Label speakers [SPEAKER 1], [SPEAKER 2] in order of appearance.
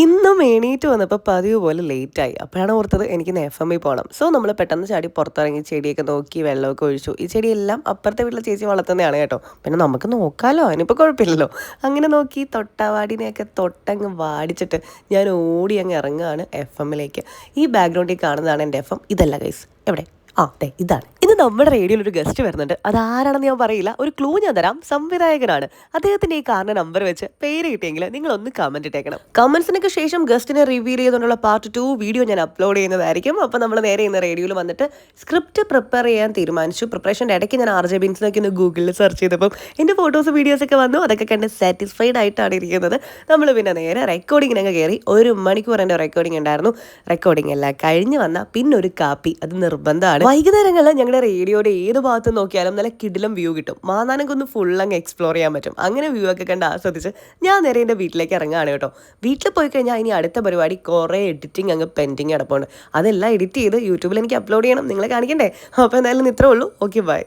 [SPEAKER 1] ഇന്നും എണീറ്റ് വന്നപ്പോൾ പതിവ് പോലെ ലേറ്റായി. അപ്പോഴാണ് ഓർത്തത് എനിക്കിന്ന് എഫ്.എമ്മിൽ പോകണം. സോ നമ്മൾ പെട്ടെന്ന് ചാടി പുറത്തിറങ്ങി ചെടിയൊക്കെ നോക്കി വെള്ളമൊക്കെ ഒഴിച്ചു. ഈ ചെടിയെല്ലാം അപ്പുറത്തെ വീട്ടിലെ ചേച്ചി വളർത്തുന്നതാണ് കേട്ടോ. പിന്നെ നമുക്ക് നോക്കാമല്ലോ, അതിനിപ്പോൾ കുഴപ്പമില്ലല്ലോ. അങ്ങനെ നോക്കി തൊട്ടവാടിനെയൊക്കെ തൊട്ടങ്ങ് വാടിച്ചിട്ട് ഞാൻ ഓടി അങ്ങ് ഇറങ്ങുകയാണ് എഫ്.എമ്മിലേക്ക്. ഈ ബാക്ക്ഗ്രൗണ്ടിൽ കാണുന്നതാണ് എൻ്റെ എഫ്.എം. ഇതല്ല ഗൈസ്, എവിടെ? അതെ ഇതാണ്. ഇന്ന് നമ്മുടെ റേഡിയോയിൽ ഒരു ഗസ്റ്റ് വരുന്നുണ്ട്. അതാരാണെന്ന് ഞാൻ പറയില്ല, ഒരു ക്ലൂ ഞാൻ തരാം. സംവിധായകനാണ്. അദ്ദേഹത്തിന്റെ ഈ കാറിന്റെ നമ്പർ വെച്ച് പേര് കിട്ടിയെങ്കിൽ നിങ്ങൾ ഒന്ന് കമന്റ് ഇട്ടേക്കണം. കമന്റ്സിനൊക്കെ ശേഷം ഗസ്റ്റിനെ റിവീൽ ചെയ്തുകൊണ്ടുള്ള പാർട്ട് 2 വീഡിയോ ഞാൻ അപ്ലോഡ് ചെയ്യുന്നതായിരിക്കും. അപ്പോൾ നമ്മൾ നേരെ ഇന്ന് റേഡിയോയിൽ വന്നിട്ട് സ്ക്രിപ്റ്റ് പ്രിപ്പയർ ചെയ്യാൻ തീരുമാനിച്ചു. പ്രിപ്പറേഷൻ്റെ ഇടയ്ക്ക് ഞാൻ RJ ബിൻസിനൊക്കെ ഒന്ന് ഗൂഗിളിൽ സെർച്ച് ചെയ്തപ്പോൾ എൻ്റെ ഫോട്ടോസ് വീഡിയോസ് ഒക്കെ വന്നു. അതൊക്കെ കണ്ട് സാറ്റിസ്ഫൈഡ് ആയിട്ടാണ് ഇരിക്കുന്നത്. നമ്മൾ പിന്നെ നേരെ റെക്കോർഡിങ്ങിനൊക്കെ കയറി. 1 മണിക്കൂർ എൻ്റെ റെക്കോർഡിംഗ് ഉണ്ടായിരുന്നു. റെക്കോർഡിംഗ് എല്ലാം കഴിഞ്ഞ് വന്നാൽ പിന്നെ ഒരു കാപ്പി, അത് നിർബന്ധമാണ്. വൈകുന്നേരങ്ങളിൽ ഞങ്ങളുടെ റേഡിയോയുടെ ഏത് ഭാഗത്ത് നോക്കിയാലും നല്ല കിടിലം വ്യൂ കിട്ടും. മാന്നാനൊക്കെ ഫുൾ അങ്ങ് എക്സ്പ്ലോർ ചെയ്യാൻ പറ്റും. അങ്ങനെ വ്യൂ ഒക്കെ കണ്ട് ആസ്വദിച്ച് ഞാൻ നേരെ എൻ്റെ വീട്ടിലേക്ക് ഇറങ്ങുകയാണ് കേട്ടോ. വീട്ടിൽ പോയി കഴിഞ്ഞാൽ ഇനി അടുത്ത പരിപാടി കുറേ എഡിറ്റിംഗ് അങ്ങ് പെൻഡിങ് കിടപ്പുണ്ട്. അതെല്ലാം എഡിറ്റ് ചെയ്ത് യൂട്യൂബിൽ എനിക്ക് അപ്ലോഡ് ചെയ്യണം, നിങ്ങളെ കാണിക്കണ്ടേ. അപ്പോൾ എന്തായാലും ഇത്രേ ഉള്ളൂ. Okay, by.